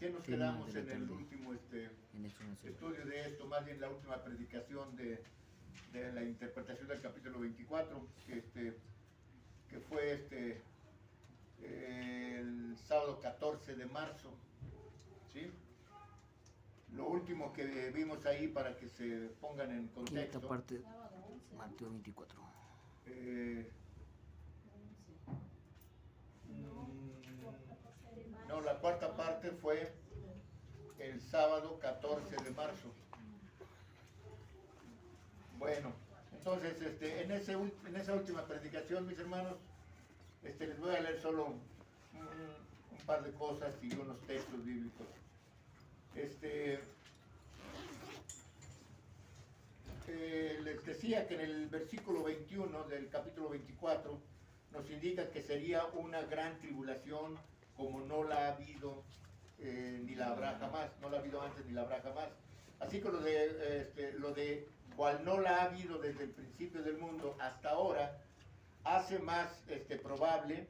qué nos quedamos en el último estudio de esto, más bien la última predicación de la interpretación del capítulo 24, que fue el sábado 14 de marzo, ¿sí? Lo último que vimos ahí para que se pongan en contexto. Esta parte, Mateo 24. No, la cuarta parte fue el sábado 14 de marzo. Bueno, entonces en esa última predicación, mis hermanos, les voy a leer solo un par de cosas y unos textos bíblicos. Les decía que en el versículo 21 del capítulo 24 nos indica que sería una gran tribulación como no la ha habido ni la habrá jamás, no la ha habido antes ni la habrá jamás. Así que lo de cual no la ha habido desde el principio del mundo hasta ahora, hace más probable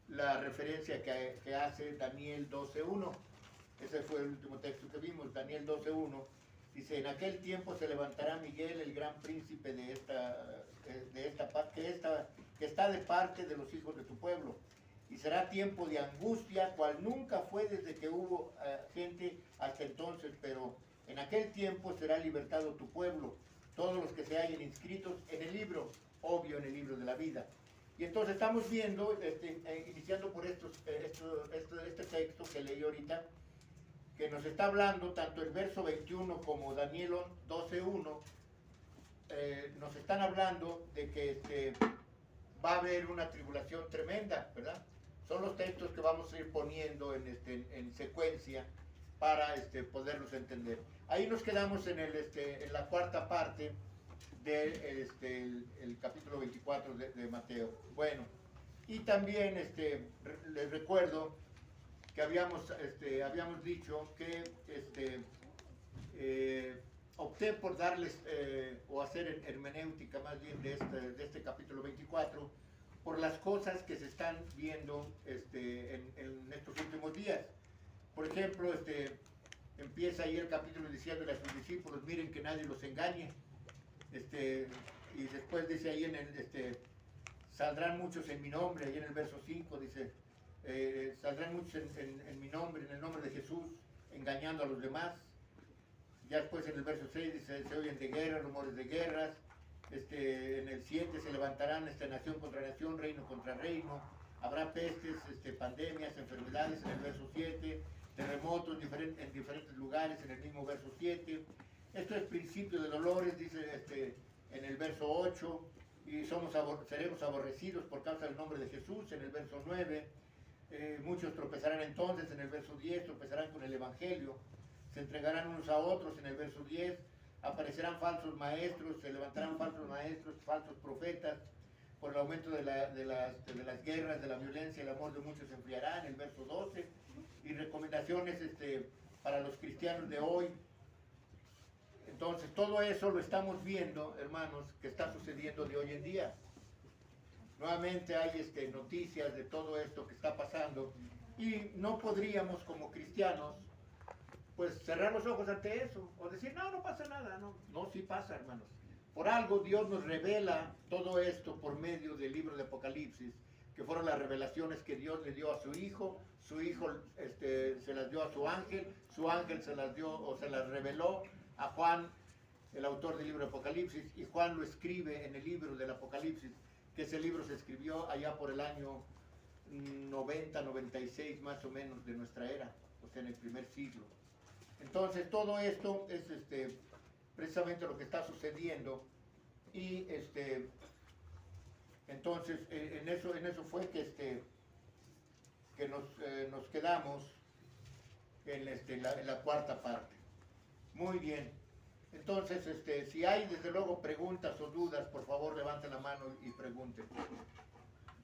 la referencia que hace Daniel 12.1. Ese fue el último texto que vimos, Daniel 12.1. Dice, en aquel tiempo se levantará Miguel, el gran príncipe que está de parte de los hijos de tu pueblo. Y será tiempo de angustia, cual nunca fue desde que hubo gente hasta entonces, pero en aquel tiempo será libertado tu pueblo, todos los que se hallen inscritos en el libro, obvio en el libro de la vida. Y entonces estamos viendo, iniciando por este texto que leí ahorita, que nos está hablando tanto el verso 21 como Daniel 12.1, nos están hablando de que va a haber una tribulación tremenda, ¿verdad? Son los textos que vamos a ir poniendo en secuencia para poderlos entender. Ahí nos quedamos en la cuarta parte del el capítulo 24 de Mateo. Bueno, y también les recuerdo que habíamos dicho que opté por darles o hacer hermenéutica más bien de este capítulo 24 por las cosas que se están viendo en estos últimos días. Por ejemplo, empieza ahí el capítulo diciéndole a sus discípulos, miren que nadie los engañe. Y después dice ahí saldrán muchos en mi nombre, ahí en el verso 5 dice, saldrán muchos en mi nombre, en el nombre de Jesús, engañando a los demás. Ya después en el verso 6 dice, se oyen de guerras, rumores de guerras. En el 7 se levantarán nación contra nación, reino contra reino. Habrá pestes, pandemias, enfermedades en el verso 7, terremotos en diferentes lugares en el mismo verso 7. Esto es principio de dolores, dice en el verso 8, y seremos aborrecidos por causa del nombre de Jesús en el verso 9. Muchos tropezarán entonces en el verso 10, tropezarán con el Evangelio, se entregarán unos a otros en el verso 10, aparecerán falsos maestros, se levantarán falsos maestros, falsos profetas, por el aumento de las guerras, de la violencia, el amor de muchos se enfriará en el verso 12, y recomendaciones para los cristianos de hoy. Entonces todo eso lo estamos viendo, hermanos, que está sucediendo de hoy en día. Nuevamente hay noticias de todo esto que está pasando y no podríamos como cristianos pues cerrar los ojos ante eso o decir no pasa nada, no, sí pasa, hermanos. Por algo Dios nos revela todo esto por medio del libro de Apocalipsis, que fueron las revelaciones que Dios le dio a su Hijo se las dio a su ángel se las dio o se las reveló a Juan, el autor del libro de Apocalipsis, y Juan lo escribe en el libro del Apocalipsis, que ese libro se escribió allá por el año 90, 96 más o menos de nuestra era, o sea en el primer siglo. Entonces todo esto es precisamente lo que está sucediendo y entonces en eso fue que nos quedamos en la cuarta parte. Muy bien. Entonces, si hay desde luego preguntas o dudas, por favor levanten la mano y pregunten.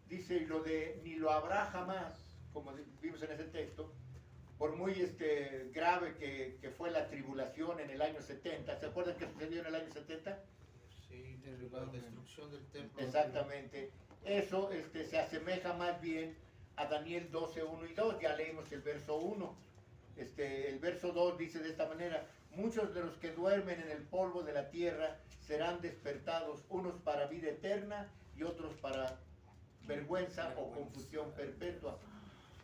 Dice, lo de ni lo habrá jamás, como vimos en ese texto, por muy grave que fue la tribulación en el año 70. ¿Se acuerdan qué sucedió en el año 70? Sí, la destrucción del templo. Exactamente. Eso se asemeja más bien a Daniel 12, 1 y 2. Ya leímos el verso 1. El verso 2 dice de esta manera: muchos de los que duermen en el polvo de la tierra serán despertados, unos para vida eterna y otros para vergüenza o confusión perpetua.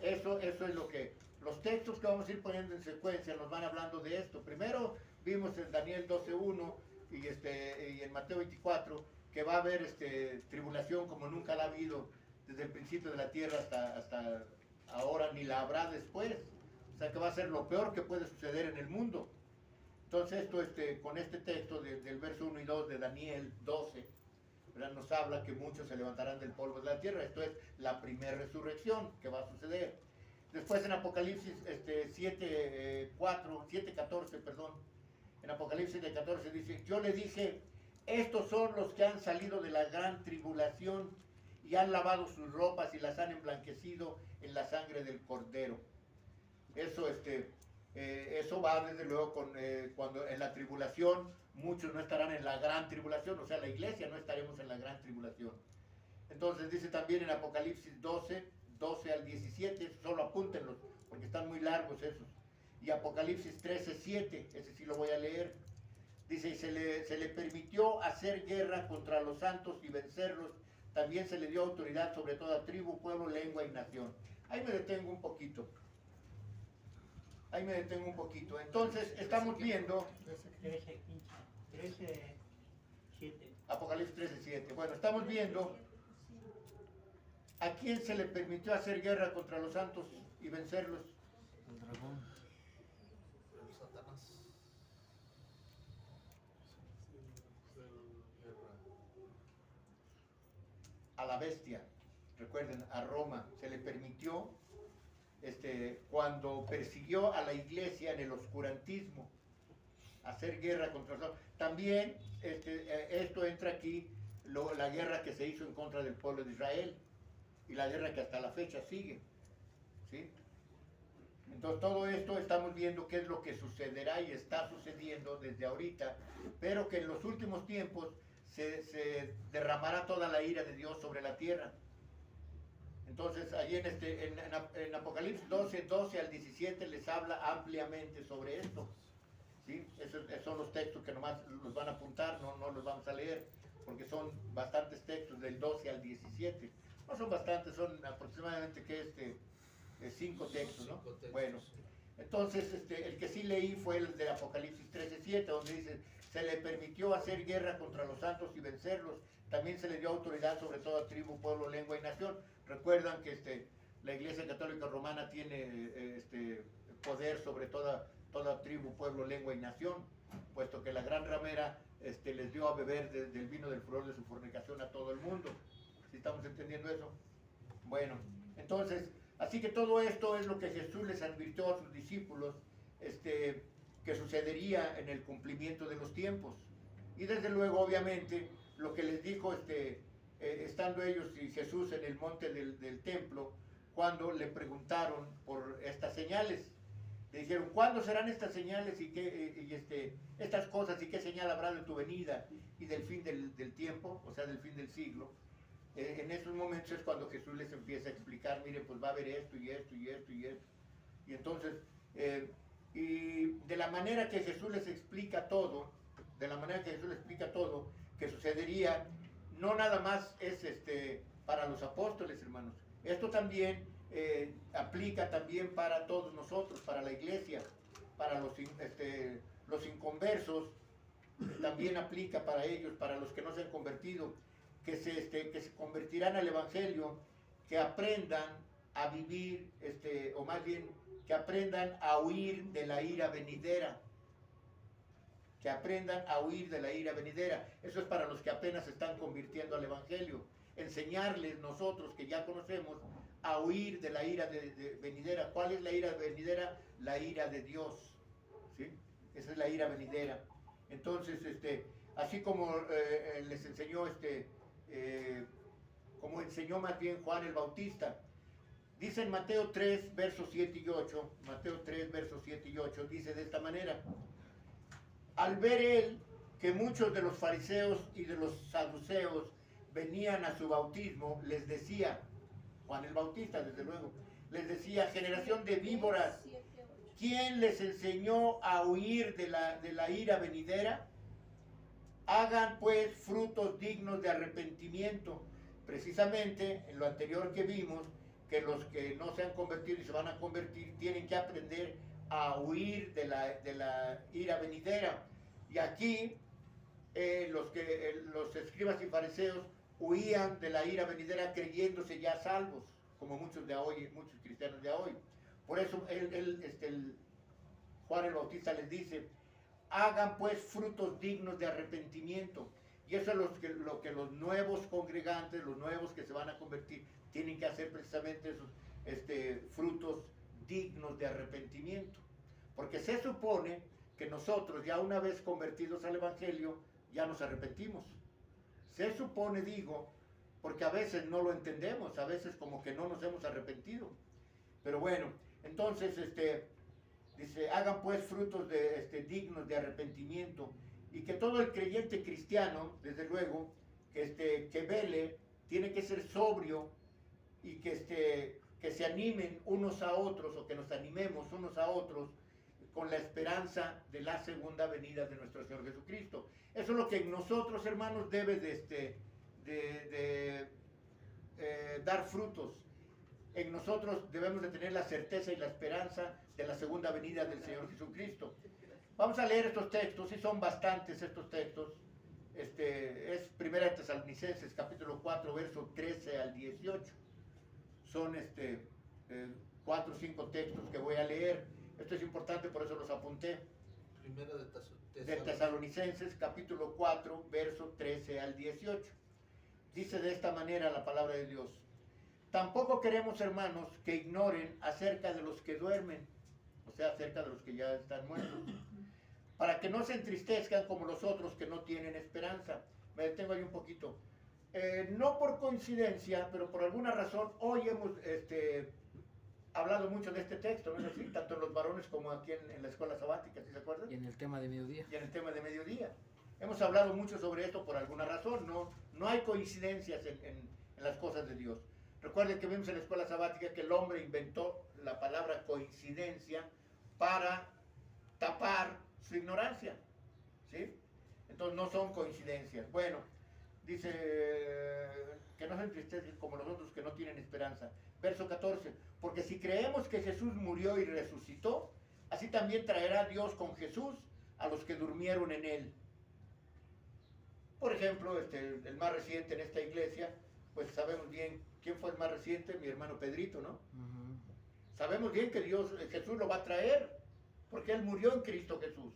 Eso es lo que los textos que vamos a ir poniendo en secuencia nos van hablando de esto. Primero vimos en Daniel 12:1 y en Mateo 24 que va a haber tribulación como nunca la ha habido desde el principio de la tierra hasta ahora, ni la habrá después. O sea que va a ser lo peor que puede suceder en el mundo. Entonces esto con este texto del verso 1 y 2 de Daniel 12, ¿verdad?, nos habla que muchos se levantarán del polvo de la tierra. Esto es la primera resurrección que va a suceder. Después en Apocalipsis 7:14, perdón. En Apocalipsis 7:14 dice: yo le dije, estos son los que han salido de la gran tribulación y han lavado sus ropas y las han emblanquecido en la sangre del Cordero. Eso va desde luego cuando en la tribulación muchos no estarán en la gran tribulación, o sea, la iglesia no estaremos en la gran tribulación. Entonces dice también en Apocalipsis 12 al 17, solo apúntenlos porque están muy largos esos. Y Apocalipsis 13:7, ese sí lo voy a leer. Dice: y se le permitió hacer guerra contra los santos y vencerlos. También se le dio autoridad sobre toda tribu, pueblo, lengua y nación. Ahí me detengo un poquito. Entonces, estamos viendo 13:7. Apocalipsis 13:7. Bueno, estamos viendo a quién se le permitió hacer guerra contra los santos y vencerlos. El dragón. El Satanás. A la bestia. Recuerden, a Roma se le permitió cuando persiguió a la iglesia en el oscurantismo, hacer guerra contra los... También esto entra aquí, la guerra que se hizo en contra del pueblo de Israel y la guerra que hasta la fecha sigue, ¿sí? Entonces todo esto estamos viendo qué es lo que sucederá y está sucediendo desde ahorita, pero que en los últimos tiempos se derramará toda la ira de Dios sobre la tierra. Entonces, allí en Apocalipsis 12 al 17 les habla ampliamente sobre esto. ¿Sí? Esos son los textos que nomás los van a apuntar, no los vamos a leer, porque son bastantes textos del 12 al 17. No son bastantes, son aproximadamente 5 textos, ¿no? 5 textos, Bueno, sí. entonces el que sí leí fue el de Apocalipsis 13:7, donde dice: se le permitió hacer guerra contra los santos y vencerlos. También se le dio autoridad sobre toda tribu, pueblo, lengua y nación. Recuerdan que la Iglesia Católica Romana tiene poder sobre toda tribu, pueblo, lengua y nación, puesto que la gran ramera les dio a beber del vino del furor de su fornicación a todo el mundo. ¿Sí estamos entendiendo eso? Bueno, entonces, así que todo esto es lo que Jesús les advirtió a sus discípulos, que sucedería en el cumplimiento de los tiempos. Y desde luego, obviamente, lo que les dijo estando ellos y Jesús en el monte del templo, cuando le preguntaron por estas señales. Le dijeron: ¿cuándo serán estas señales y estas cosas, y qué señal habrá de tu venida y del fin del tiempo, o sea, del fin del siglo? En esos momentos es cuando Jesús les empieza a explicar: miren, pues va a haber esto y esto y esto y esto. Y entonces, y de la manera que Jesús les explica todo, que sucedería, no nada más es para los apóstoles, hermanos. Esto también aplica también para todos nosotros, para la iglesia, para los inconversos, también aplica para ellos, para los que no se han convertido, que se convertirán al evangelio, que aprendan a vivir, o más bien, que aprendan a huir de la ira venidera. Que aprendan a huir de la ira venidera. Eso es para los que apenas se están convirtiendo al evangelio. Enseñarles nosotros, que ya conocemos, a huir de la ira venidera. ¿Cuál es la ira venidera? La ira de Dios, ¿sí? Esa es la ira venidera. Entonces, así como les enseñó, como enseñó más bien Juan el Bautista, dice en Mateo 3, versos 7 y 8, Mateo 3, versos 7 y 8, dice de esta manera: al ver él que muchos de los fariseos y de los saduceos venían a su bautismo, les decía, Juan el Bautista desde luego, les decía: generación de víboras, ¿quién les enseñó a huir de la ira venidera? Hagan pues frutos dignos de arrepentimiento. Precisamente en lo anterior que vimos, que los que no se han convertido y se van a convertir tienen que aprender a huir de la ira venidera. Y aquí los escribas y fariseos huían de la ira venidera creyéndose ya salvos, como muchos de hoy, muchos cristianos de hoy. Por eso Juan el Bautista les dice, hagan pues frutos dignos de arrepentimiento. Y eso es lo que los nuevos congregantes, los nuevos que se van a convertir, tienen que hacer precisamente esos frutos dignos de arrepentimiento. Porque se supone que nosotros, ya una vez convertidos al Evangelio, ya nos arrepentimos. Se supone, digo, porque a veces no lo entendemos, a veces como que no nos hemos arrepentido. Pero bueno, entonces, dice, hagan pues frutos dignos de arrepentimiento, y que todo el creyente cristiano, desde luego, que vele, tiene que ser sobrio, y que se animen unos a otros, o que nos animemos unos a otros, con la esperanza de la segunda venida de nuestro Señor Jesucristo. Eso es lo que en nosotros, hermanos, debe dar frutos. En nosotros debemos de tener la certeza y la esperanza de la segunda venida del Señor Jesucristo. Vamos a leer estos textos, y son bastantes estos textos. Es 1 Tesalonicenses, capítulo 4, verso 13 al 18. Son 4 o 5 textos que voy a leer. Esto es importante, por eso los apunté. Primera De Tesalonicenses, capítulo 4, verso 13 al 18. Dice de esta manera la palabra de Dios. Tampoco queremos, hermanos, que ignoren acerca de los que duermen, o sea, acerca de los que ya están muertos, para que no se entristezcan como los otros que no tienen esperanza. Me detengo ahí un poquito. No por coincidencia, pero por alguna razón, hoy hemos hablado mucho de este texto, ¿no es así? Tanto los varones como aquí en la escuela sabática, ¿sí se acuerdan? Y en el tema de mediodía. Y en el tema de mediodía. Hemos hablado mucho sobre esto por alguna razón, no hay coincidencias en las cosas de Dios. Recuerden que vimos en la escuela sabática que el hombre inventó la palabra coincidencia para tapar su ignorancia, ¿sí? Entonces no son coincidencias. Bueno, dice que no se entristecen como los otros que no tienen esperanza. Verso 14, porque si creemos que Jesús murió y resucitó, así también traerá Dios con Jesús a los que durmieron en él. Por ejemplo, el más reciente en esta iglesia, pues sabemos bien quién fue el más reciente, mi hermano Pedrito, ¿no? Sabemos bien que Jesús lo va a traer, porque él murió en Cristo Jesús.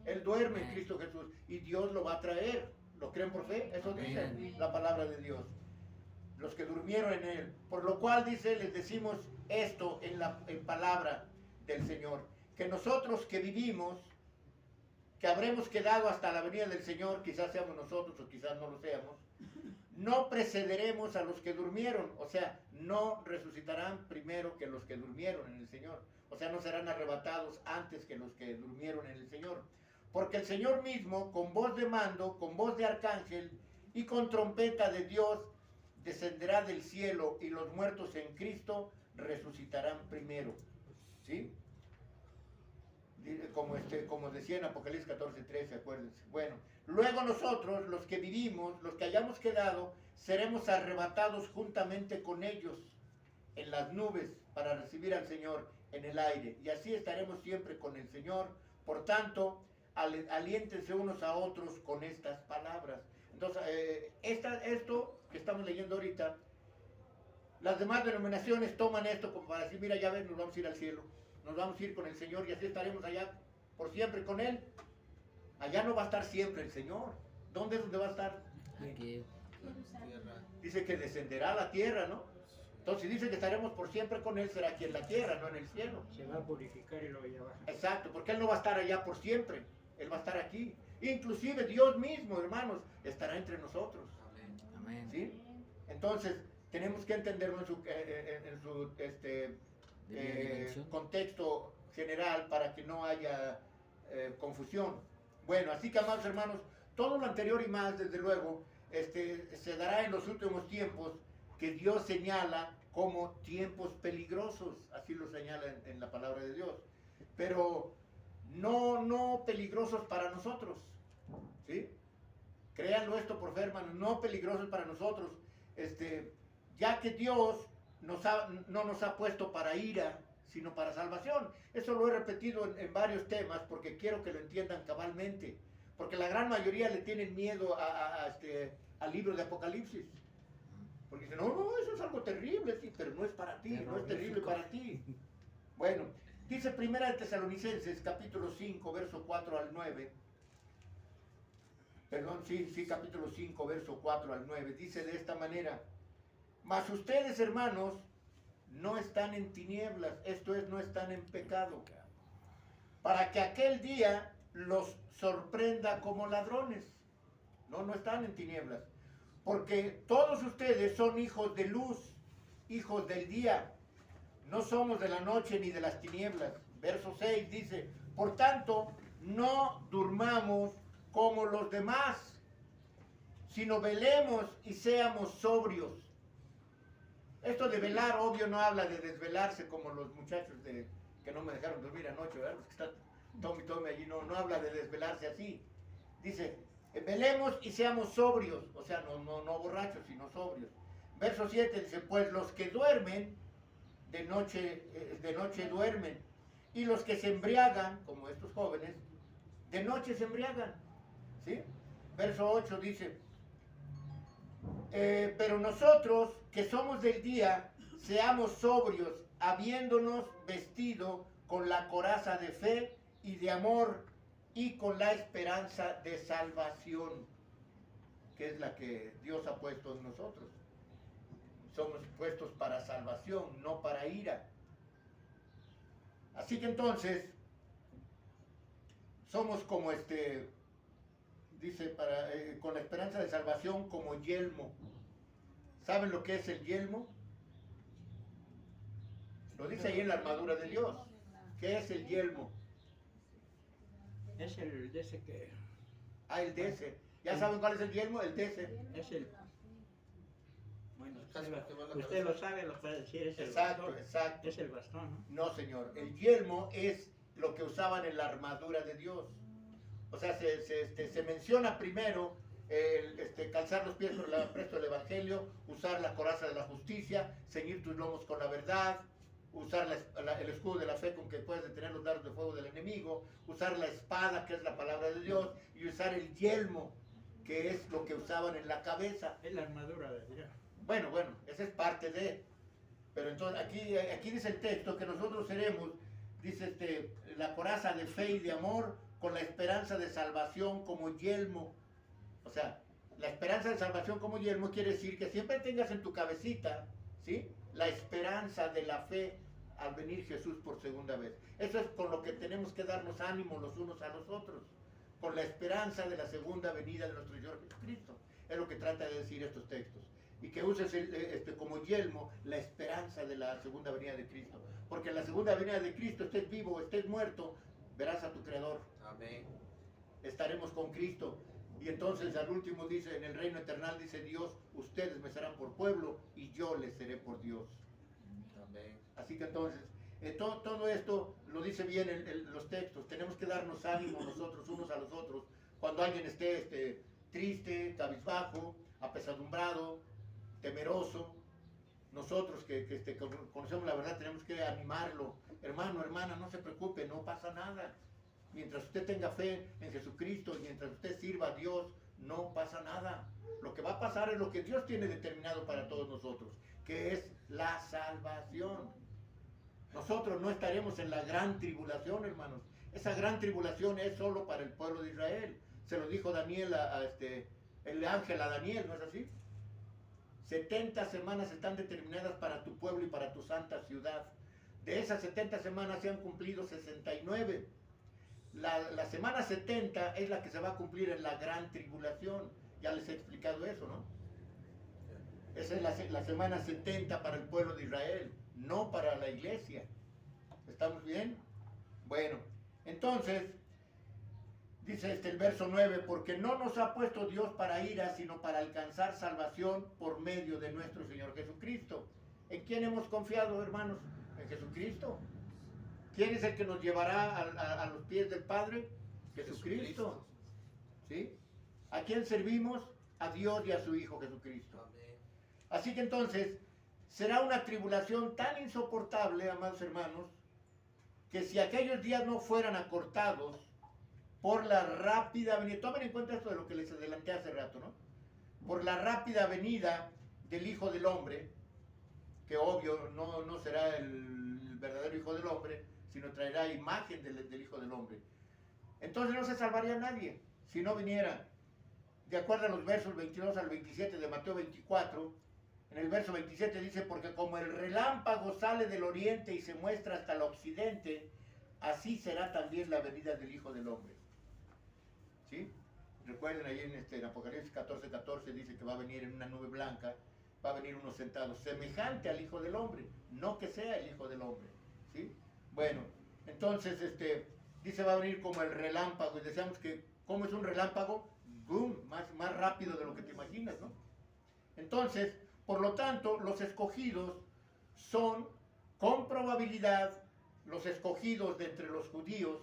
Él duerme en Cristo Jesús, y Dios lo va a traer. ¿Lo creen por fe? Eso dice la palabra de Dios. Los que durmieron en él. Por lo cual, dice, les decimos esto en palabra del Señor, que nosotros que vivimos, que habremos quedado hasta la venida del Señor, quizás seamos nosotros o quizás no lo seamos, no precederemos a los que durmieron, o sea, no resucitarán primero que los que durmieron en el Señor, o sea, no serán arrebatados antes que los que durmieron en el Señor, porque el Señor mismo, con voz de mando, con voz de arcángel y con trompeta de Dios, descenderá del cielo, y los muertos en Cristo resucitarán primero, ¿sí? Como decía en Apocalipsis 14:13, acuérdense. Bueno, luego nosotros, los que vivimos, los que hayamos quedado, seremos arrebatados juntamente con ellos en las nubes para recibir al Señor en el aire, y así estaremos siempre con el Señor. Por tanto, aliéntense unos a otros con estas palabras. Entonces, esto que estamos leyendo ahorita, las demás denominaciones toman esto como para decir, mira, ya ves, nos vamos a ir al cielo, nos vamos a ir con el Señor, y así estaremos allá por siempre con Él. Allá no va a estar siempre el Señor. ¿Dónde es donde va a estar? Aquí. Dice que descenderá a la tierra, ¿no? Entonces, si dice que estaremos por siempre con Él, será aquí en la tierra, no en el cielo. Se va a purificar y lo allá abajo. Exacto, porque Él no va a estar allá por siempre, Él va a estar aquí. Inclusive Dios mismo, hermanos, estará entre nosotros. Amén. ¿Sí? Entonces, tenemos que entenderlo en su contexto general para que no haya confusión. Bueno, así que, amados hermanos, todo lo anterior y más, desde luego, se dará en los últimos tiempos, que Dios señala como tiempos peligrosos, así lo señala en la palabra de Dios. pero no peligrosos para nosotros, ¿sí? Créanlo esto por fe, hermanos, no peligrosos para nosotros, ya que Dios no nos ha puesto para ira, sino para salvación. Eso lo he repetido en varios temas porque quiero que lo entiendan cabalmente, porque la gran mayoría le tienen miedo al libro de Apocalipsis. Porque dicen, no, eso es algo terrible, sí, pero no es para ti, no es terrible para ti. Bueno, dice Primera de Tesalonicenses, capítulo 5, verso 4 al 9. Perdón, sí, capítulo 5, verso 4 al 9. Dice de esta manera: mas ustedes, hermanos, no están en tinieblas, esto es, no están en pecado, para que aquel día los sorprenda como ladrones. No están en tinieblas. Porque todos ustedes son hijos de luz, hijos del día. No somos de la noche ni de las tinieblas. Verso 6 dice, por tanto, no durmamos como los demás, sino velemos y seamos sobrios. Esto de velar, obvio, no habla de desvelarse como los muchachos que no me dejaron dormir anoche, ¿verdad? Los que están tome allí, no habla de desvelarse así. Dice, velemos y seamos sobrios, o sea, no borrachos, sino sobrios. Verso 7 dice, pues los que duermen, de noche duermen, y los que se embriagan, como estos jóvenes, de noche se embriagan, ¿sí? Verso 8 dice, pero nosotros que somos del día, seamos sobrios, habiéndonos vestido con la coraza de fe y de amor, y con la esperanza de salvación, que es la que Dios ha puesto en nosotros. Somos puestos para salvación, no para ira. Así que entonces, somos como dice, con la esperanza de salvación como yelmo. ¿Saben lo que es el yelmo? Lo dice ahí en la armadura de Dios. ¿Qué es el yelmo? Es el de ese que... El de ese. ¿Ya saben cuál es el yelmo? El de ese. Es el... Bueno, Casi me quemó la usted cabeza. lo sabe, lo puede decir, es el Exacto, bastón. exacto. Es el bastón, ¿no? No, señor. El yelmo es lo que usaban en la armadura de Dios. O sea, se menciona primero calzar los pies con el apresto del Evangelio, usar la coraza de la justicia, ceñir tus lomos con la verdad, usar el escudo de la fe con que puedes detener los dardos de fuego del enemigo, usar la espada, que es la palabra de Dios, y usar el yelmo, que es lo que usaban en la cabeza. Es la armadura de Dios. Bueno, esa es parte de... Pero entonces aquí dice el texto que nosotros seremos, dice la coraza de fe y de amor, con la esperanza de salvación como yelmo. O sea, la esperanza de salvación como yelmo quiere decir que siempre tengas en tu cabecita, ¿sí?, la esperanza de la fe al venir Jesús por segunda vez. Eso es con lo que tenemos que darnos ánimo los unos a los otros, con la esperanza de la segunda venida de nuestro Señor Jesucristo. Es lo que trata de decir estos textos. Y que uses como yelmo la esperanza de la segunda venida de Cristo. Porque en la segunda venida de Cristo, estés vivo o estés muerto, verás a tu Creador. Amén. Estaremos con Cristo. Y entonces al último dice, en el reino eternal dice Dios, ustedes me serán por pueblo y yo les seré por Dios. Amén. Así que entonces, todo esto lo dice bien los textos. Tenemos que darnos ánimo nosotros unos a los otros. Cuando alguien esté triste, cabizbajo, apesadumbrado, temeroso, nosotros que conocemos la verdad tenemos que animarlo. Hermano, hermana, no se preocupe, no pasa nada. Mientras usted tenga fe en Jesucristo, mientras usted sirva a Dios, no pasa nada. Lo que va a pasar es lo que Dios tiene determinado para todos nosotros, que es la salvación. Nosotros no estaremos en la gran tribulación, hermanos. Esa gran tribulación es solo para el pueblo de Israel. Se lo dijo Daniel el ángel a Daniel, ¿no es así? 70 semanas están determinadas para tu pueblo y para tu santa ciudad. De esas 70 semanas se han cumplido 69. La semana 70 es la que se va a cumplir en la gran tribulación. Ya les he explicado eso, ¿no? Esa es la semana 70 para el pueblo de Israel, no para la iglesia. ¿Estamos bien? Bueno, entonces, dice el verso 9, porque no nos ha puesto Dios para ira, sino para alcanzar salvación por medio de nuestro Señor Jesucristo. ¿En quién hemos confiado, hermanos? En Jesucristo. ¿Quién es el que nos llevará a los pies del Padre? Jesucristo. ¿Sí? ¿A quién servimos? A Dios y a su Hijo Jesucristo. Amén. Así que entonces, será una tribulación tan insoportable, amados hermanos, que si aquellos días no fueran acortados por la rápida venida, tomen en cuenta esto de lo que les adelanté hace rato, ¿no? Por la rápida venida del Hijo del Hombre, que obvio no será el verdadero Hijo del Hombre, sino traerá imagen del Hijo del Hombre. Entonces no se salvaría nadie si no viniera. De acuerdo a los versos 22 al 27 de Mateo 24, en el verso 27 dice, porque como el relámpago sale del oriente y se muestra hasta el occidente, así será también la venida del Hijo del Hombre. ¿Sí? Recuerden ahí en Apocalipsis 14:14 dice que va a venir en una nube blanca, va a venir uno sentado, semejante al Hijo del Hombre, no que sea el Hijo del Hombre. ¿Sí? Bueno, entonces dice va a venir como el relámpago, y decíamos que, ¿cómo es un relámpago? Boom, más rápido de lo que te imaginas, ¿no? Entonces, por lo tanto, los escogidos son, con probabilidad, los escogidos de entre los judíos,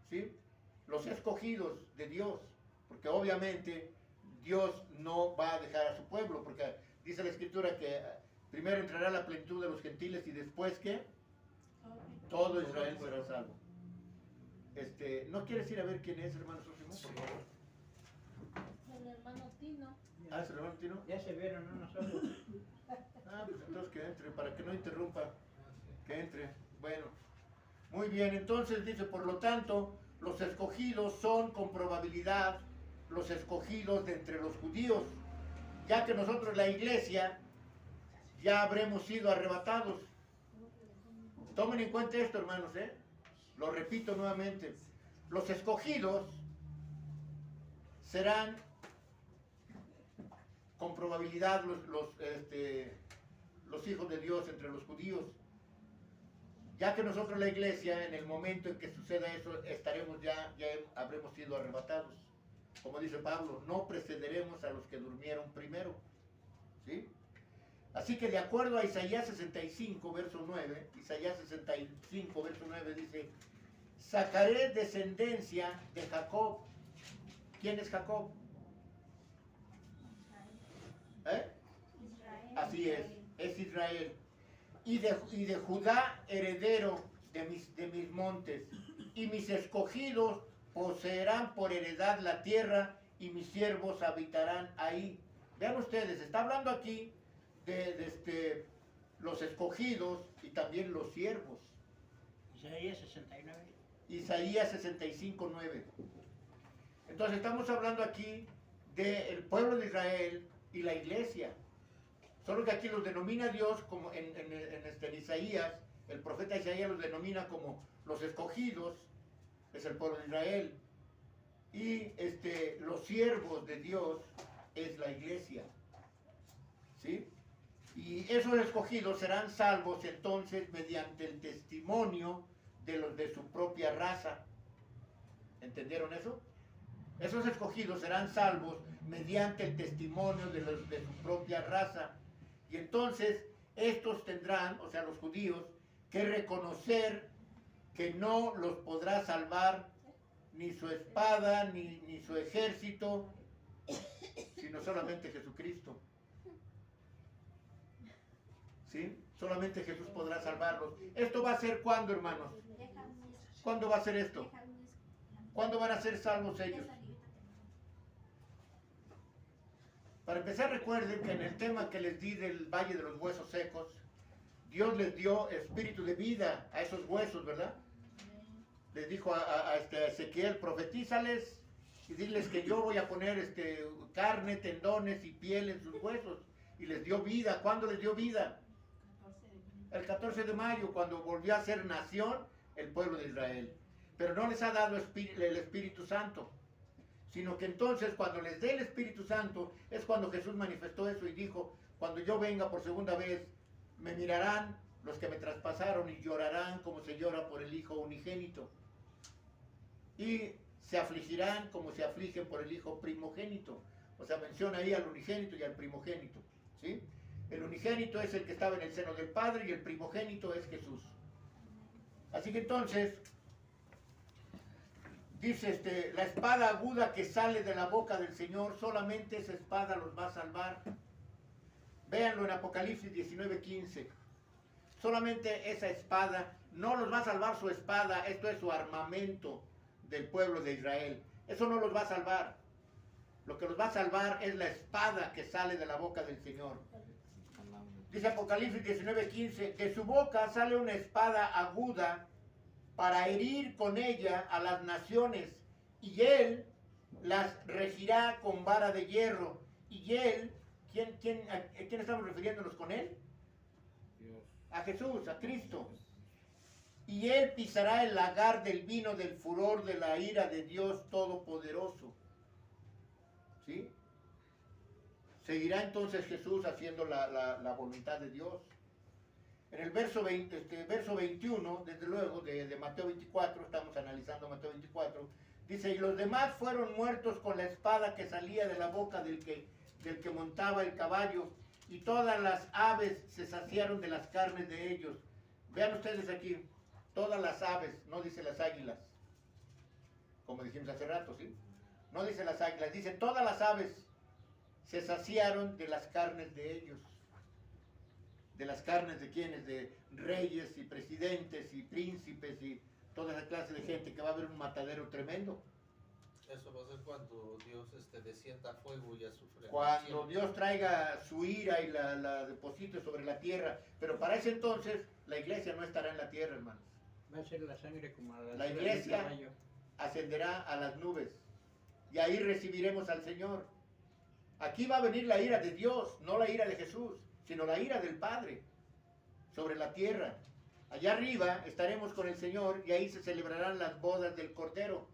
¿sí? Los escogidos de Dios, porque obviamente Dios no va a dejar a su pueblo, porque dice la Escritura que primero entrará la plenitud de los gentiles y después, ¿qué? Todo Israel será salvo. ¿No quieres ir a ver quién es, hermano Sosimo, por favor? El hermano Tino. Ah, ¿es el hermano Tino? Ya se vieron unos solos. Ah, pues entonces que entre, para que no interrumpa, que entre. Bueno, muy bien, entonces dice, por lo tanto, los escogidos son con probabilidad los escogidos de entre los judíos, ya que nosotros, la iglesia, ya habremos sido arrebatados. Tomen en cuenta esto, hermanos, lo repito nuevamente, los escogidos serán con probabilidad los hijos de Dios entre los judíos, ya que nosotros la iglesia, en el momento en que suceda eso, estaremos ya habremos sido arrebatados. Como dice Pablo, no precederemos a los que durmieron primero. ¿Sí? Así que de acuerdo a Isaías 65, verso 9, Isaías 65, verso 9 dice, sacaré descendencia de Jacob. ¿Quién es Jacob? Así es Israel. Y de Judá heredero de mis montes, y mis escogidos poseerán por heredad la tierra, y mis siervos habitarán ahí. Vean ustedes, está hablando aquí de los escogidos y también los siervos. Isaías 69. Isaías 65, 9. Entonces estamos hablando aquí del pueblo de Israel y la iglesia. Solo que aquí los denomina Dios, como en Isaías, el profeta Isaías los denomina como los escogidos, es el pueblo de Israel. Y los siervos de Dios es la iglesia. ¿Sí? Y esos escogidos serán salvos entonces mediante el testimonio de los de su propia raza. ¿Entendieron eso? Esos escogidos serán salvos mediante el testimonio de los de su propia raza. Y entonces estos tendrán, o sea los judíos, que reconocer que no los podrá salvar ni su espada, ni su ejército, sino solamente Jesucristo. ¿Sí? Solamente Jesús podrá salvarlos. ¿Esto va a ser cuándo, hermanos? ¿Cuándo va a ser esto? ¿Cuándo van a ser salvos ellos? Para empezar, recuerden que en el tema que les di del Valle de los Huesos Secos, Dios les dio espíritu de vida a esos huesos, ¿verdad? Les dijo a Ezequiel, profetízales y diles que yo voy a poner carne, tendones y piel en sus huesos. Y les dio vida. ¿Cuándo les dio vida? El 14 de mayo, cuando volvió a ser nación el pueblo de Israel. Pero no les ha dado el Espíritu Santo, sino que entonces cuando les dé el Espíritu Santo es cuando Jesús manifestó eso y dijo, cuando yo venga por segunda vez, me mirarán los que me traspasaron y llorarán como se llora por el Hijo unigénito. Y se afligirán como se afligen por el Hijo primogénito. O sea, menciona ahí al unigénito y al primogénito. ¿Sí? El unigénito es el que estaba en el seno del Padre y el primogénito es Jesús. Así que entonces, dice la espada aguda que sale de la boca del Señor, solamente esa espada los va a salvar. Véanlo en Apocalipsis 19:15. Solamente esa espada, no los va a salvar su espada, esto es su armamento del pueblo de Israel. Eso no los va a salvar. Lo que los va a salvar es la espada que sale de la boca del Señor. Dice Apocalipsis 19:15, de su boca sale una espada aguda para herir con ella a las naciones, y él las regirá con vara de hierro. Y él, ¿a quién estamos refiriéndonos con él? Dios. A Jesús, a Cristo. Y él pisará el lagar del vino del furor de la ira de Dios Todopoderoso. ¿Sí? Seguirá entonces Jesús haciendo la voluntad de Dios. En el verso 21, desde luego, de Mateo 24, estamos analizando Mateo 24, dice, y los demás fueron muertos con la espada que salía de la boca del que montaba el caballo, y todas las aves se saciaron de las carnes de ellos. Vean ustedes aquí, todas las aves, no dice las águilas, como dijimos hace rato, ¿sí? No dice las águilas, dice todas las aves se saciaron de las carnes de ellos. ¿De las carnes de quiénes? De reyes y presidentes y príncipes y toda esa clase de gente, que va a haber un matadero tremendo. Eso va a ser cuando Dios descienda a fuego y azufre. Cuando Dios traiga su ira y la deposite sobre la tierra. Pero para ese entonces la iglesia no estará en la tierra, hermanos. Va a ser la sangre como La iglesia ascenderá a las nubes y ahí recibiremos al Señor. Aquí va a venir la ira de Dios, no la ira de Jesús, sino la ira del Padre sobre la tierra. Allá arriba estaremos con el Señor y ahí se celebrarán las bodas del Cordero.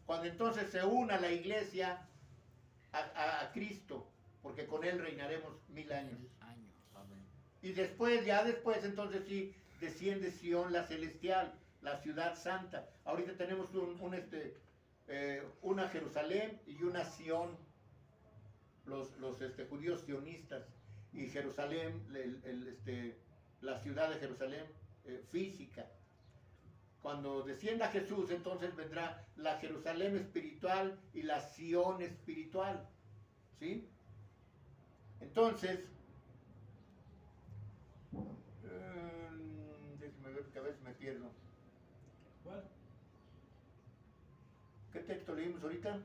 Cuando entonces se una la iglesia a Cristo, porque con Él reinaremos 1000 años. Amén. Y después, ya después, entonces sí, desciende Sión la celestial, la ciudad santa. Ahorita tenemos una Jerusalén y una Sión, los judíos sionistas, y Jerusalén, la ciudad de Jerusalén física. Cuando descienda Jesús, entonces vendrá la Jerusalén espiritual y la Sión espiritual. ¿Sí? Entonces, déjeme ver que a veces me pierdo. ¿Cuál? ¿Qué texto leímos ahorita?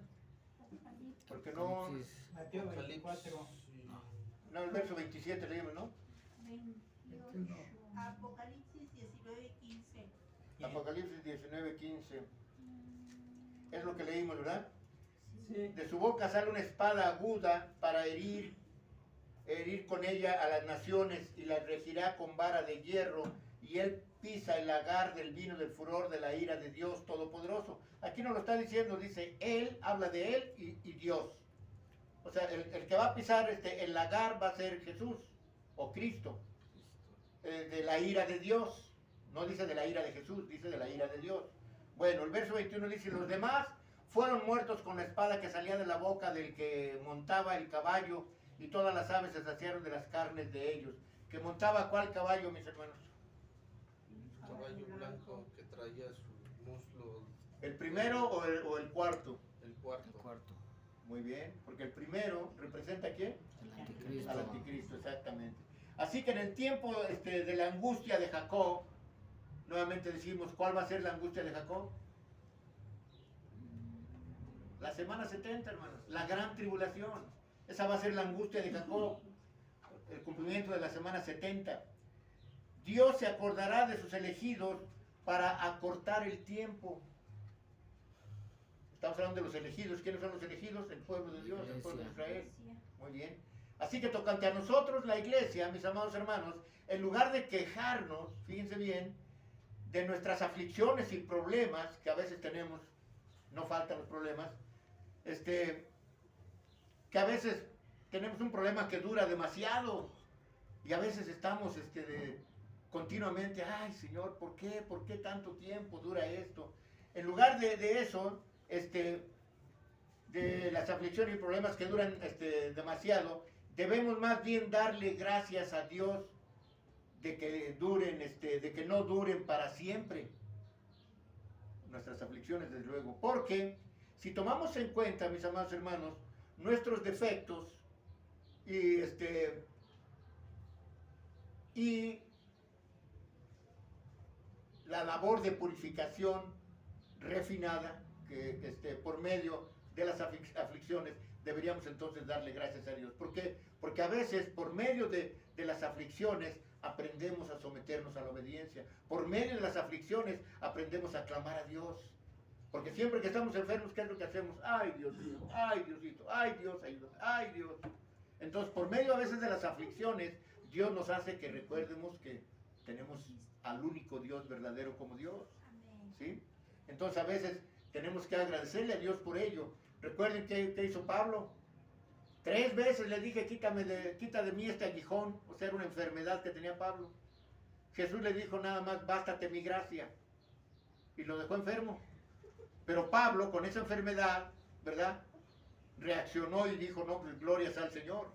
Porque no... Mateo 24. Apocalipsis. No, el verso 27 leímos, ¿no? 28. Apocalipsis 19:15. Apocalipsis 19:15. Es lo que leímos, ¿verdad? Sí. De su boca sale una espada aguda para herir con ella a las naciones, y las regirá con vara de hierro, y él pisa el lagar del vino del furor de la ira de Dios Todopoderoso. Aquí no lo está diciendo, dice él, habla de él y Dios. O sea, el que va a pisar el lagar va a ser Jesús o Cristo, de la ira de Dios. No dice de la ira de Jesús, dice de la ira de Dios. Bueno, el verso 21 dice, los demás fueron muertos con la espada que salía de la boca del que montaba el caballo, y todas las aves se saciaron de las carnes de ellos. ¿Que montaba cuál caballo, mis hermanos? Un caballo blanco que traía su muslo, ¿El primero o el cuarto? el cuarto. El cuarto. Muy bien, porque el primero representa ¿a quién? El anticristo. Al anticristo, exactamente. Así que en el tiempo de la angustia de Jacob, nuevamente decimos, ¿cuál va a ser la angustia de Jacob? La semana 70, hermanos, la gran tribulación. Esa va a ser la angustia de Jacob, el cumplimiento de la semana 70. Dios se acordará de sus elegidos para acortar el tiempo. Estamos hablando de los elegidos. ¿Quiénes son los elegidos? El pueblo de Dios, el pueblo de Israel. Muy bien. Así que tocante a nosotros, la iglesia, mis amados hermanos, en lugar de quejarnos, fíjense bien, de nuestras aflicciones y problemas, que a veces tenemos, no faltan los problemas, que a veces tenemos un problema que dura demasiado, y a veces estamos continuamente, ay Señor, ¿por qué? ¿Por qué tanto tiempo dura esto? En lugar de eso, de las aflicciones y problemas que duran demasiado, debemos más bien darle gracias a Dios de que duren, de que no duren para siempre. Nuestras aflicciones, desde luego. Porque si tomamos en cuenta, mis amados hermanos, nuestros defectos y la labor de purificación refinada que por medio de las aflicciones deberíamos entonces darle gracias a Dios. ¿Por qué? Porque a veces por medio de las aflicciones aprendemos a someternos a la obediencia. Por medio de las aflicciones aprendemos a clamar a Dios. Porque siempre que estamos enfermos, ¿qué es lo que hacemos? Ay, Dios mío, ay, Diosito, ay, Dios, ayúdame, ay, Dios. Entonces, por medio a veces de las aflicciones, Dios nos hace que recuerdemos que tenemos al único Dios verdadero como Dios. ¿Sí? Entonces, a veces tenemos que agradecerle a Dios por ello. Recuerden qué hizo Pablo. 3 veces le dije, quita de mí este aguijón, o sea, era una enfermedad que tenía Pablo. Jesús le dijo nada más, bástate mi gracia. Y lo dejó enfermo. Pero Pablo, con esa enfermedad, ¿verdad? Reaccionó y dijo, no, pues gloria sea al Señor.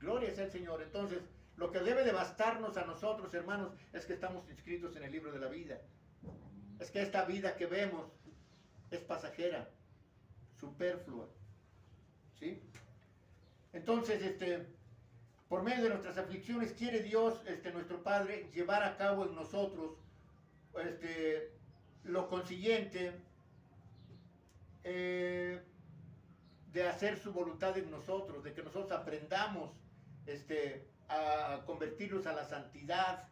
Gloria sea al Señor. Entonces, lo que debe de bastarnos a nosotros, hermanos, es que estamos inscritos en el libro de la vida. Es que esta vida que vemos es pasajera, superflua. ¿Sí? Entonces, por medio de nuestras aflicciones, quiere Dios, nuestro Padre, llevar a cabo en nosotros, lo consiguiente, de hacer su voluntad en nosotros, de que nosotros aprendamos a convertirnos a la santidad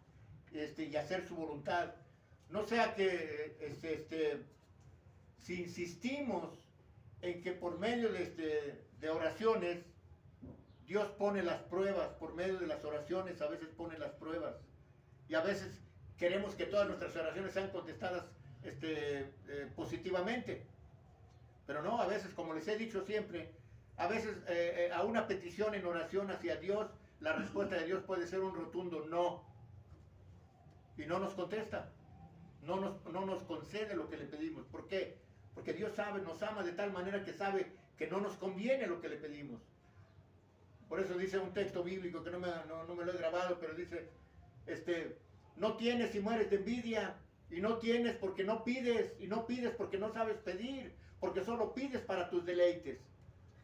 y hacer su voluntad. No sea que si insistimos en que por medio de oraciones Dios pone las pruebas, por medio de las oraciones a veces pone las pruebas, y a veces queremos que todas nuestras oraciones sean contestadas positivamente. Pero no, a veces, como les he dicho siempre, a veces a una petición en oración hacia Dios, la respuesta de Dios puede ser un rotundo no. Y no nos contesta. No nos concede lo que le pedimos. ¿Por qué? Porque Dios sabe, nos ama de tal manera que sabe que no nos conviene lo que le pedimos. Por eso dice un texto bíblico que no me lo he grabado, pero dice, no tienes y mueres de envidia. Y no tienes porque no pides, y no pides porque no sabes pedir, porque solo pides para tus deleites.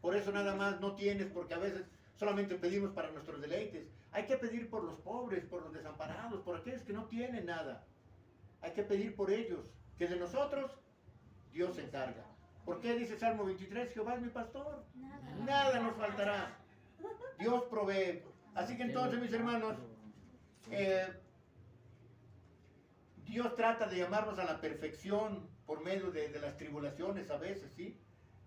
Por eso nada más no tienes, porque a veces solamente pedimos para nuestros deleites. Hay que pedir por los pobres, por los desamparados, por aquellos que no tienen nada. Hay que pedir por ellos, que de nosotros Dios se encarga. ¿Por qué dice Salmo 23? Jehová es mi pastor, nada nos faltará. Dios provee. Así que entonces, mis hermanos, Dios trata de llamarnos a la perfección por medio de las tribulaciones a veces, ¿sí?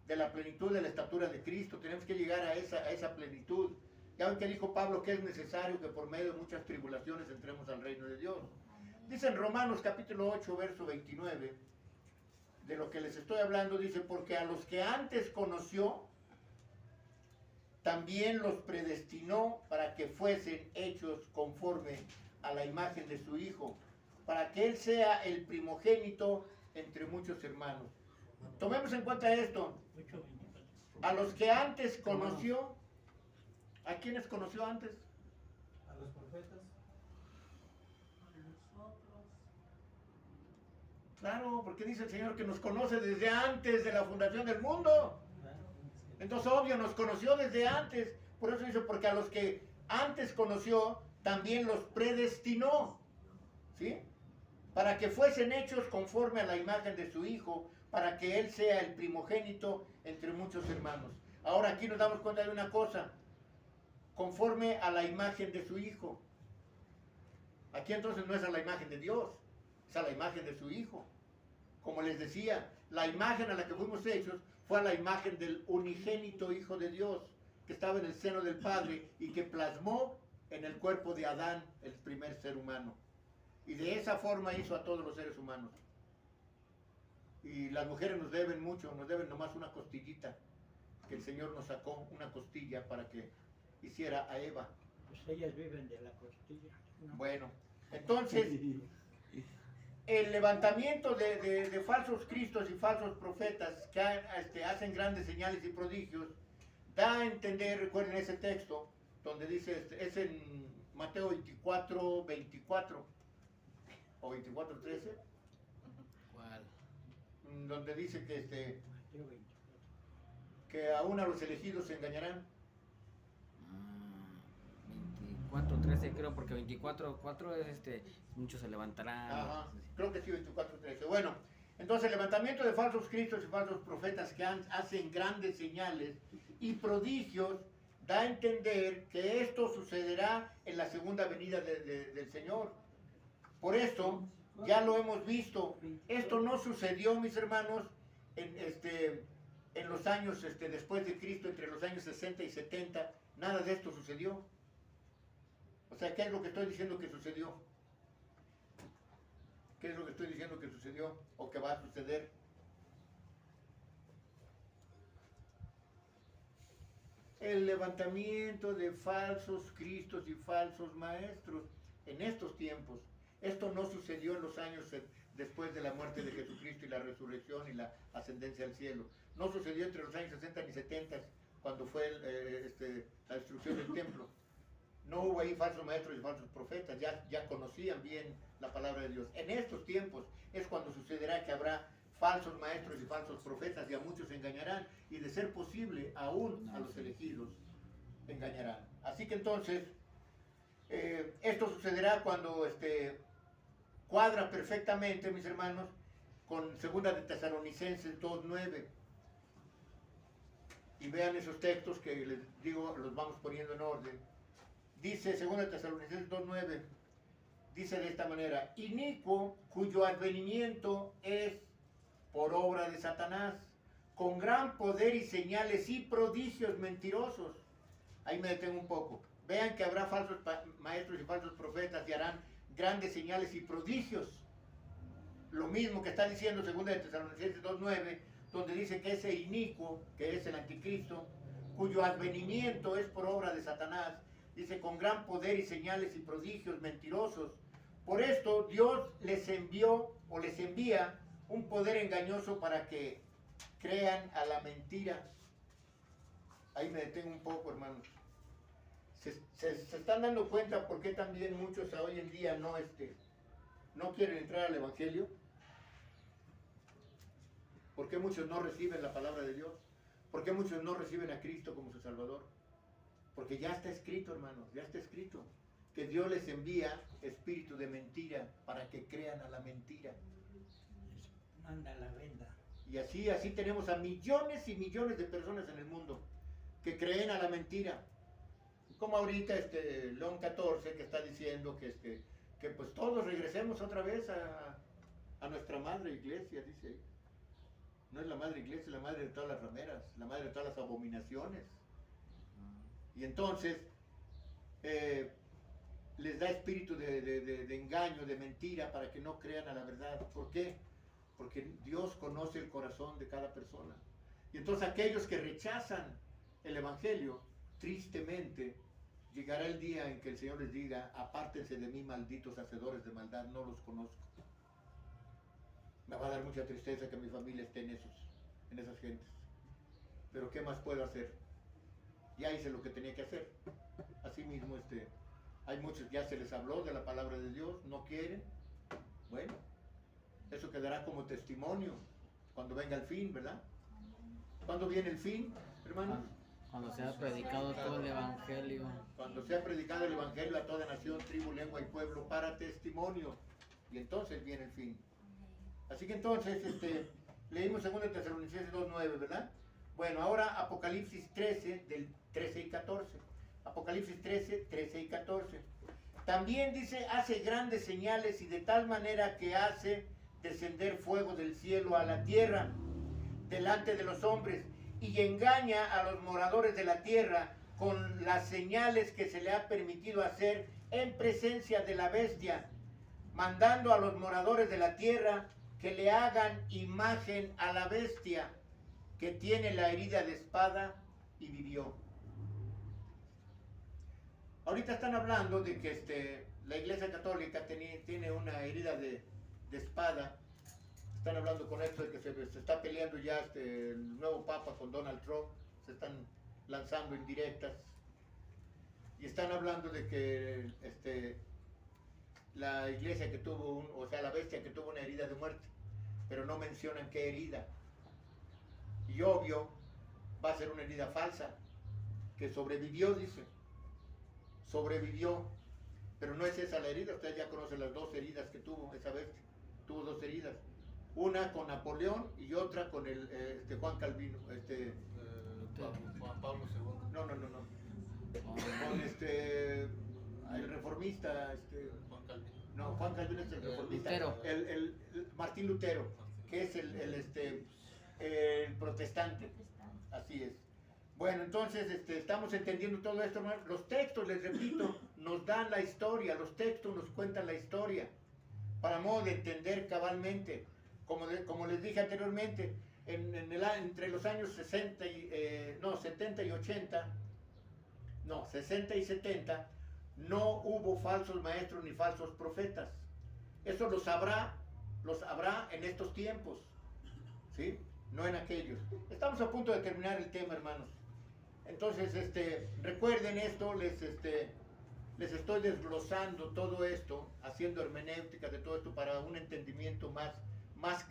De la plenitud de la estatura de Cristo. Tenemos que llegar a esa plenitud. Ya ven que dijo Pablo que es necesario que por medio de muchas tribulaciones entremos al reino de Dios. Dice en Romanos capítulo 8, verso 29, de lo que les estoy hablando, dice, porque a los que antes conoció, también los predestinó para que fuesen hechos conforme a la imagen de su Hijo, para que Él sea el primogénito entre muchos hermanos. Tomemos en cuenta esto. A los que antes conoció, ¿a quiénes conoció antes? A los profetas. Claro, porque dice el Señor que nos conoce desde antes de la fundación del mundo. Entonces, obvio, nos conoció desde antes. Por eso dice, porque a los que antes conoció, también los predestinó. ¿Sí? Para que fuesen hechos conforme a la imagen de su Hijo, para que Él sea el primogénito entre muchos hermanos. Ahora aquí nos damos cuenta de una cosa, conforme a la imagen de su Hijo. Aquí entonces no es a la imagen de Dios, es a la imagen de su Hijo. Como les decía, la imagen a la que fuimos hechos fue a la imagen del unigénito Hijo de Dios, que estaba en el seno del Padre y que plasmó en el cuerpo de Adán, el primer ser humano. Y de esa forma hizo a todos los seres humanos. Y las mujeres nos deben mucho, nos deben nomás una costillita, que el Señor nos sacó una costilla para que hiciera a Eva. Pues ellas viven de la costilla, ¿no? Bueno, entonces, el levantamiento de falsos cristos y falsos profetas que hacen grandes señales y prodigios, da a entender, recuerden ese texto, donde dice, es en Mateo 24, 24 o 24, 13, ¿Cuál? donde dice que, Mateo 24. que aún a los elegidos se engañarán. 24, 13 creo, porque 24, 4 es muchos se levantarán. Ajá, creo que sí, 24, 13. Bueno, entonces el levantamiento de falsos cristos y falsos profetas que hacen grandes señales y prodigios da a entender que esto sucederá en la segunda venida del Señor. Por esto, ya lo hemos visto. Esto no sucedió, mis hermanos, en los años después de Cristo, entre los años 60 y 70. Nada de esto sucedió. O sea, ¿qué es lo que estoy diciendo que sucedió? ¿Qué es lo que estoy diciendo que sucedió o que va a suceder? El levantamiento de falsos cristos y falsos maestros en estos tiempos. Esto no sucedió en los años después de la muerte de Jesucristo y la resurrección y la ascendencia al cielo. No sucedió entre los años 60 y 70, cuando fue la destrucción del templo. No hubo ahí falsos maestros y falsos profetas, ya conocían bien la palabra de Dios. En estos tiempos es cuando sucederá que habrá falsos maestros y falsos profetas, y a muchos engañarán, y de ser posible, aún a los elegidos engañarán. Así que entonces, esto sucederá cuando cuadra perfectamente, mis hermanos, con 2 de Tesalonicenses 2:9. Y vean esos textos que les digo, los vamos poniendo en orden. Dice 2 de Tesalonicenses 2:9, dice de esta manera: inicuo cuyo advenimiento es por obra de Satanás, con gran poder y señales y prodigios mentirosos. Ahí me detengo un poco. Vean que habrá falsos maestros y falsos profetas y harán grandes señales y prodigios. Lo mismo que está diciendo 2 de Tesalonicenses 2:9, donde dice que ese inicuo, que es el anticristo, cuyo advenimiento es por obra de Satanás, dice con gran poder y señales y prodigios mentirosos. Por esto Dios les envió o les envía un poder engañoso para que crean a la mentira. Ahí me detengo un poco, hermanos. Se están dando cuenta por qué también muchos hoy en día no quieren entrar al Evangelio. ¿Por qué muchos no reciben la palabra de Dios? ¿Por qué muchos no reciben a Cristo como su Salvador? Porque ya está escrito, hermanos, ya está escrito que Dios les envía espíritu de mentira para que crean a la mentira. Les manda la venda. Y así tenemos a millones y millones de personas en el mundo que creen a la mentira. Como ahorita León 14 que está diciendo que pues todos regresemos otra vez a nuestra madre iglesia, dice ahí. No es la madre iglesia, es la madre de todas las rameras, la madre de todas las abominaciones. Y entonces les da espíritu de engaño, de mentira, para que no crean a la verdad. ¿Por qué? Porque Dios conoce el corazón de cada persona. Y entonces aquellos que rechazan el Evangelio, tristemente, llegará el día en que el Señor les diga: apártense de mí, malditos hacedores de maldad, no los conozco. Me va a dar mucha tristeza que mi familia esté en esas gentes. Pero ¿qué más puedo hacer? Ya hice lo que tenía que hacer. Así mismo, hay muchos, ya se les habló de la palabra de Dios, no quieren. Bueno, eso quedará como testimonio cuando venga el fin, ¿verdad? ¿Cuándo viene el fin, hermanos? Cuando se ha predicado todo el Evangelio. Cuando se ha predicado el Evangelio a toda nación, tribu, lengua y pueblo para testimonio. Y entonces viene el fin. Así que entonces, leímos 2 Tesalonicenses 2:9, ¿verdad? Bueno, ahora Apocalipsis 13, del 13 y 14. Apocalipsis 13, 13 y 14. También dice: hace grandes señales y de tal manera que hace descender fuego del cielo a la tierra delante de los hombres, y engaña a los moradores de la tierra con las señales que se le ha permitido hacer en presencia de la bestia, mandando a los moradores de la tierra que le hagan imagen a la bestia, que tiene la herida de espada y vivió. Ahorita están hablando de que la Iglesia Católica tiene una herida de espada. Están hablando con esto de que se está peleando ya el nuevo Papa con Donald Trump. Se están lanzando indirectas. y están hablando de que la iglesia que tuvo, o sea, la bestia que tuvo una herida de muerte, pero no mencionan qué herida. Y obvio, va a ser una herida falsa, que sobrevivió, dice. Sobrevivió, pero no es esa la herida. Ustedes ya conocen las dos heridas que tuvo esa bestia. Tuvo dos heridas. Una con Napoleón y otra con el Juan Calvino. Juan Pablo II. No. Con el reformista, Juan Calvino. no, Juan Calvino es el reformista. Lutero. El Martín Lutero, que es el protestante. Así es. Bueno, entonces estamos entendiendo todo esto, hermano. Los textos, les repito, nos dan la historia, los textos nos cuentan la historia, para modo de entender cabalmente. Como les dije anteriormente, entre los años 70 y 80, no, 60 y 70, no hubo falsos maestros ni falsos profetas. Eso los habrá en estos tiempos, ¿sí? No en aquellos. Estamos a punto de terminar el tema, hermanos. Entonces, recuerden esto, les estoy desglosando todo esto, haciendo hermenéutica de todo esto para un entendimiento más